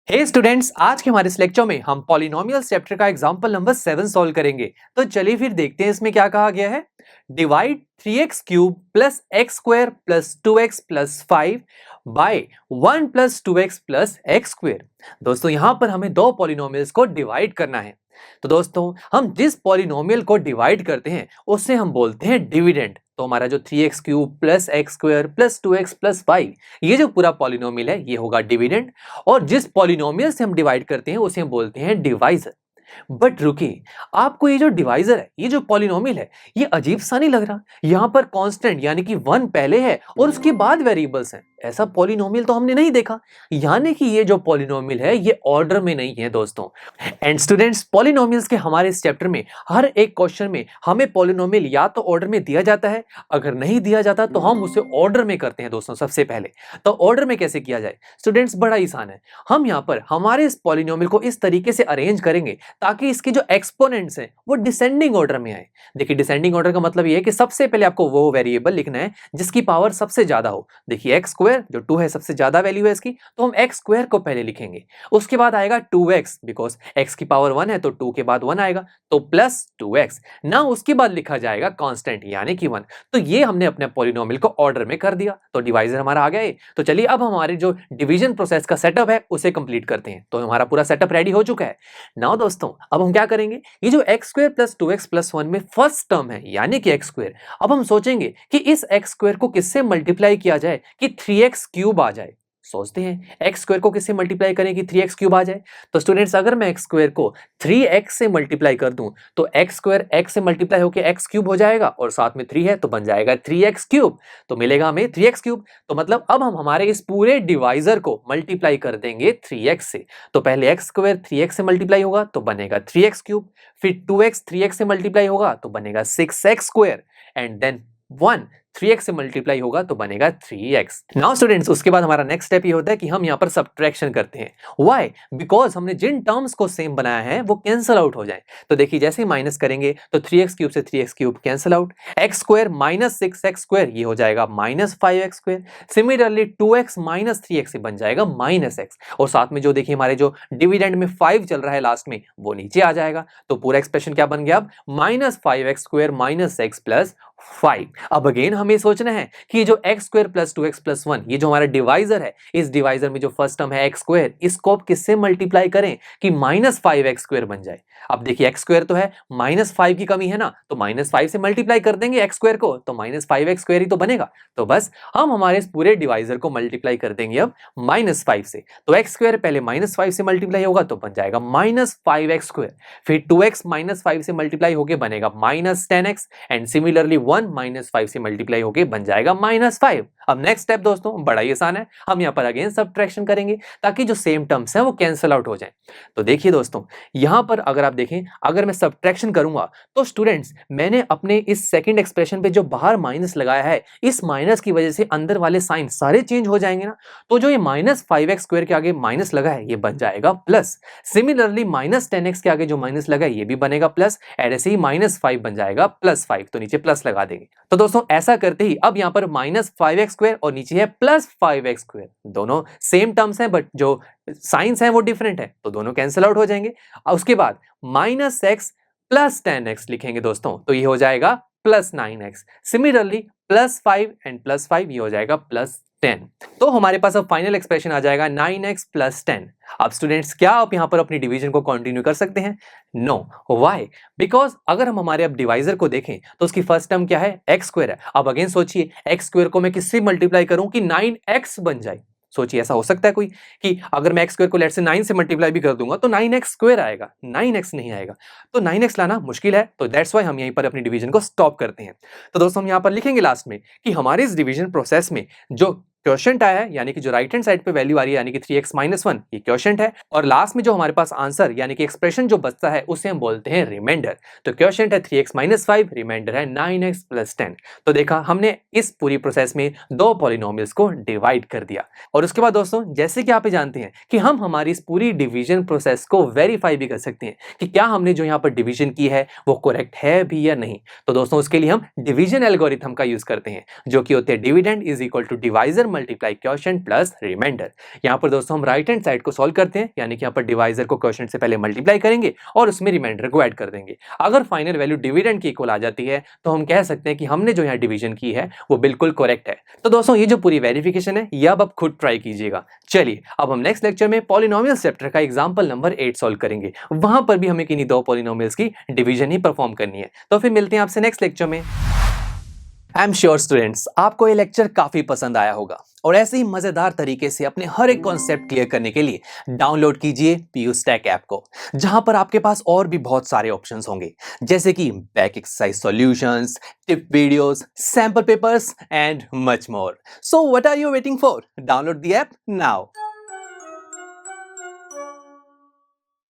हे students, आज के हमारे इस लेक्चर में हम पॉलिनोमियल्स चैप्टर का एग्जांपल नंबर 7 सॉल्व करेंगे। तो चलिए फिर देखते हैं इसमें क्या कहा गया है। Divide 3x cube plus x square plus 2x plus 5 by 1 plus 2x plus x square. दोस्तों यहाँ पर हमें दो पॉलिनोमियल्स को डिवाइड करना है। तो दोस्तों हम जिस पॉलिनोमियल को डिवाइड करते हैं उससे हम बोलते हैं डिविडेंड। तो हमारा जो 3x cube plus x square plus 2x plus 5 ये जो पूरा पॉलिनोमियल है ये होगा डिविडेंड। और जिस पॉलिनोमियल से हम डिवाइड करते हैं उसे हम बोलते हैं डिवाइजर। बट रुकिए, आपको ये जो डिवाइजर है, ये जो पॉलिनोमियल है, ये अजीब सा नहीं लग रहा? यहाँ पर कांस्टेंट यानी कि 1 पहले है और उसके बाद वेरिएबल्स हैं। ऐसा पॉलिनोमियल तो हमने नहीं देखा। यानी कि ये जो पॉलिनोमियल है ये ऑर्डर में नहीं है दोस्तों। एंड स्टूडेंट्स, पॉलिनोमियल्स के हमारे इस चैप्टर में हर एक क्वेश्चन में हमें पॉलिनोमियल या तो ऑर्डर में दिया जाता है, अगर नहीं दिया जाता तो हम उसे ऑर्डर में करते हैं दोस्तों। सबसे पहले तो ऑर्डर में कैसे किया जाए स्टूडेंट्स, बड़ा आसान है। हम यहाँ पर हमारे इस पॉलिनोमियल को इस तरीके से अरेंज करेंगे ताकि इसके जो एक्सपोनेंट्स हैं वो डिसेंडिंग ऑर्डर में आए। देखिए, डिसेंडिंग ऑर्डर का मतलब ये है कि सबसे पहले आपको वो वेरिएबल लिखना है जिसकी पावर सबसे ज्यादा हो। देखिए एक्स स्क्वायर जो 2 है सबसे ज्यादा वैल्यू है इसकी, तो हम एक्स स्क्वायर को पहले लिखेंगे। उसके बाद आएगा 2x, बिकॉज x की पावर 1 है तो 2 के बाद 1 आएगा, तो प्लस 2x ना। उसके बाद लिखा जाएगा कांस्टेंट यानी कि 1। तो ये हमने अपने पॉलिनोमियल को ऑर्डर में कर दिया, तो डिवाइजर हमारा आ गया है। तो चलिए अब हमारे जो डिवीजन प्रोसेस का सेटअप है उसे कंप्लीट करते हैं। तो हमारा पूरा सेटअप रेडी हो चुका है। नाउ दोस्तों अब हम क्या करेंगे, ये जो x square plus 2x plus 1 में फर्स्ट टर्म है यानी कि एक्स स्क्वायर, अब हम सोचेंगे कि इस एक्स स्क्वायर को किससे मल्टीप्लाई किया जाए कि 3x क्यूब आ जाए। सोचते हैं एक्स स्क्वायर को किससे मल्टीप्लाई करें कि 3x क्यूब आ जाए। तो स्टूडेंट्स अगर मैं एक्स स्क्वायर को 3x से मल्टीप्लाई कर दूं तो एक्स स्क्वायर x से मल्टीप्लाई होकर एक्स क्यूब हो जाएगा और साथ में 3 है तो बन जाएगा 3x क्यूब। तो मिलेगा हमें 3x क्यूब। तो मतलब अब हम हमारे इस पूरे डिवाइजर को मल्टीप्लाई कर देंगे 3x से। तो पहले एक्स स्क्वायर 3x से मल्टीप्लाई होगा तो बनेगा 3x क्यूब, फिर 2x 3x से मल्टीप्लाई होगा तो बनेगा 6x square, and then 1 3x से मल्टीप्लाई होगा तो बनेगा 3x। नाउ स्टूडेंट्स उसके बाद हमारा नेक्स्ट स्टेप ये होता है कि हम यहाँ पर सब्ट्रैक्शन करते हैं। व्हाई? बिकॉज हमने जिन टर्म्स को सेम बनाया है वो कैंसिल आउट हो जाए। तो देखिए जैसे ही माइनस करेंगे तो 3x क्यूब से 3x cube cancel out, x square minus 6x square ये हो जाएगा minus 5x square. Similarly 2x minus 3x से बन जाएगा माइनस x, और साथ में जो देखिए हमारे जो डिविडेंड में 5 चल रहा है लास्ट में वो नीचे आ जाएगा। तो पूरा एक्सप्रेशन क्या बन गया अब, minus 5x square minus x plus 5। अब अगेन हमें सोचना है कि जो x square plus 2x plus 1 ये जो हमारा डिवाइजर है, इस डिवाइजर में जो फर्स्ट टर्म है एक्स स्क्वायर, इसको आप किससे मल्टीप्लाई करें कि माइनस 5x स्क्वायर बन जाए। अब देखिए एक्स स्क्वायर तो है, माइनस 5 की कमी है ना, तो माइनस 5 से मल्टीप्लाई कर देंगे एक्स स्क्वायर को तो माइनस 5x स्क्वायर ही तो बनेगा। तो बस हम हमारे इस पूरे डिवाइजर को मल्टीप्लाई कर देंगे अब माइनस 5 से। तो एक्स स्क्वायर पहले माइनस 5 से मल्टीप्लाई होगा तो बन जाएगा माइनस 5x स्क्वायर, फिर 2x माइनस 5 से मल्टीप्लाई होकर बनेगा minus 10x, and similarly 1 minus 5 से मल्टीप्लाई होके बन जाएगा माइनस 5। अब नेक्स्ट स्टेप दोस्तों बड़ा ही आसान है, हम यहाँ पर अगेन सब्ट्रैक्शन करेंगे ताकि जो सेम टर्म्स हैं वो कैंसिल आउट हो जाएं। तो देखिए दोस्तों यहाँ पर अगर आप देखें, अगर मैं सब्ट्रैक्शन करूंगा तो स्टूडेंट्स मैंने अपने इस सेकंड एक्सप्रेशन पे जो बाहर माइनस लगाया है, इस माइनस की वजह से अंदर वाले साइन सारे चेंज हो जाएंगे ना। तो जो ये माइनस 5x स्क्वायर के आगे माइनस लगा है ये बन जाएगा प्लस, सिमिलरली माइनस 10x के आगे जो माइनस लगा है ये भी बनेगा प्लस, और ऐसे ही माइनस 5 बन जाएगा प्लस 5, तो नीचे प्लस लगा देंगे। तो दोस्तों ऐसा करते ही अब यहाँ पर माइनस 5x स्क्वायर और नीचे है प्लस 5x स्क्वायर, दोनों सेम टर्म्स हैं बट जो साइंस हैं वो डिफरेंट है, तो दोनों कैंसिल आउट हो जाएंगे। उसके बाद माइनस x प्लस 10x लिखेंगे दोस्तों तो ये हो जाएगा plus 9x। Similarly plus 5 and plus 5 ये हो जाएगा प्लस 10। तो हमारे पास अब फाइनल एक्सप्रेशन आ जाएगा 9x प्लस 10। अब स्टूडेंट्स क्या आप यहां पर अपनी डिवीजन को कंटिन्यू कर सकते हैं? नो। व्हाई? बिकॉज अगर हम हमारे अब डिवाइजर को देखें तो उसकी फर्स्ट टर्म क्या है, एक्स स्क्वायर है। अब अगेन सोचिए एक्स स्क्वायर को मैं किससे मल्टीप्लाई करूं कि 9x बन जाए। सोचिए ऐसा हो सकता है कोई कि अगर मैं एक्स स्क्वायर को लेट से 9 से मल्टीप्लाई भी कर दूंगा तो 9x स्क्वायर आएगा, 9x नहीं आएगा। तो 9x लाना मुश्किल है, तो दैट्स वाई हम यहीं पर अपनी डिवीजन को स्टॉप करते हैं। तो दोस्तों हम यहां पर लिखेंगे लास्ट में कि हमारे इस डिवीजन प्रोसेस में जो क्वोशंट आया है यानी कि जो राइट हैंड साइड पे वैल्यू आ रही है यानी कि 3x माइनस 1 ये क्वोशंट है, और लास्ट में जो हमारे पास आंसर यानी कि एक्सप्रेशन जो बचता है उसे हम बोलते हैं रिमाइंडर। तो क्वोशंट है 3x माइनस 5, रिमाइंडर है 9x प्लस 10। तो देखा हमने इस पूरी प्रोसेस में दो पॉलिनोमियल्स को डिवाइड कर दिया। और उसके बाद दोस्तों जैसे कि आप जानते हैं कि हम हमारी इस पूरी डिवीजन प्रोसेस को वेरीफाई भी कर सकते हैं कि क्या हमने जो यहाँ पर डिवीजन की है वो करेक्ट है भी या नहीं। तो दोस्तों उसके लिए हम डिवीजन एल्गोरिथम का यूज करते हैं जो कि होते हैं dividend is equal to divisor multiply quotient plus remainder. यहाँ पर दोस्तों हम राइट हैंड साइड को सॉल्व करते हैं, यानी कि यहाँ पर डिवाइजर को क्वोशिएंट से पहले मल्टीप्लाई करेंगे और उसमें रिमाइंडर को ऐड कर देंगे। अगर फाइनल वैल्यू डिविडेंड की इक्वल आ जाती है तो हम कह सकते हैं कि हमने जो यहाँ डिवीजन की है वो बिल्कुल करेक्ट है। तो दोस्तों ये जो पूरी वेरिफिकेशन है ये अब आप खुद ट्राई कीजिएगा। चलिए अब हम नेक्स्ट लेक्चर में पॉलिनोमियल चैप्टर का एग्जांपल नंबर 8 सॉल्व करेंगे। वहां पर भी हमें किन्हीं दो पॉलिनोमियल्स की डिवीजन ही परफॉर्म करनी है। तो फिर मिलते हैं आपसे नेक्स्ट लेक्चर में। आई एम श्योर स्टूडेंट्स आपको ये लेक्चर काफी पसंद आया होगा और ऐसे ही मजेदार तरीके से अपने हर एक कॉन्सेप्ट क्लियर करने के लिए डाउनलोड कीजिए PUStack ऐप को, जहां पर आपके पास और भी बहुत सारे ऑप्शंस होंगे, जैसे कि back exercise solutions, tip videos, sample papers and much more. So what are you waiting for? Download the app now.